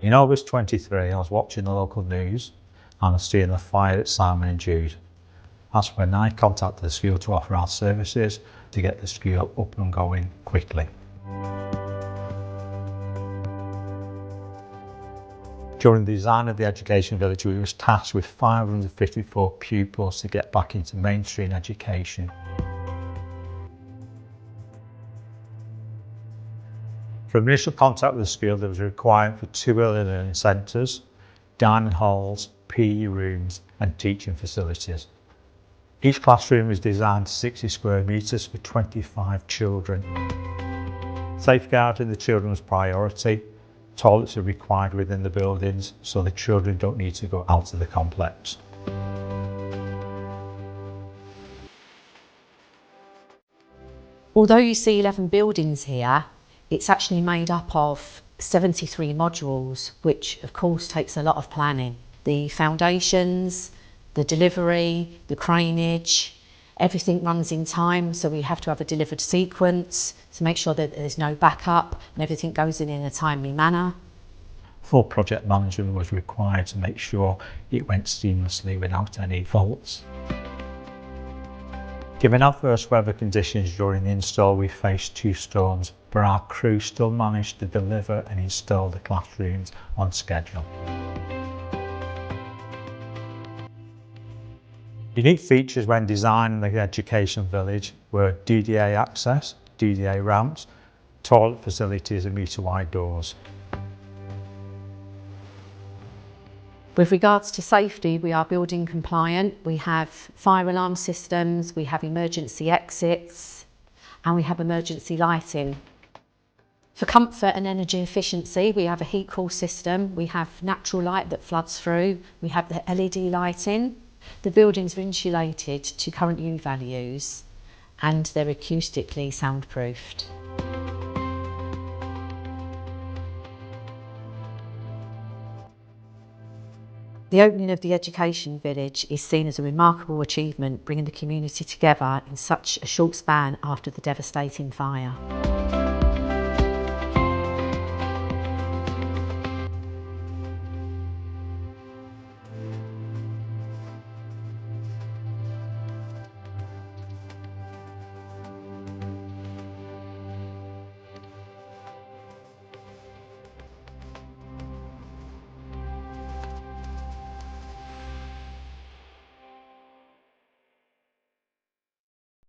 In August 23, I was watching the local news and I was seeing a fire at Simon Jude. That's when I contacted the school to offer our services to get the school up and going quickly. During the design of the education village, we were tasked with 554 pupils to get back into mainstream education. From initial contact with the school, there was a requirement for 2 early learning centres, dining halls, PE rooms and teaching facilities. Each classroom was designed to 60 square metres for 25 children. Safeguarding the children was priority. Toilets are required within the buildings so the children don't need to go out of the complex. Although you see 11 buildings here, it's actually made up of 73 modules, which of course takes a lot of planning. The foundations, the delivery, the craneage, everything runs in time, so we have to have a delivered sequence to make sure that there's no backup and everything goes in a timely manner. Full project management was required to make sure it went seamlessly without any faults. Given adverse weather conditions during the install, we faced 2 storms, but our crew still managed to deliver and install the classrooms on schedule. Unique features when designing the education village were DDA access, DDA ramps, toilet facilities and metre-wide doors. With regards to safety, we are building compliant. We have fire alarm systems, we have emergency exits, and we have emergency lighting. For comfort and energy efficiency, we have a heat cool system, we have natural light that floods through, we have the LED lighting. The buildings are insulated to current U values and they're acoustically soundproofed. The opening of the education village is seen as a remarkable achievement, bringing the community together in such a short span after the devastating fire.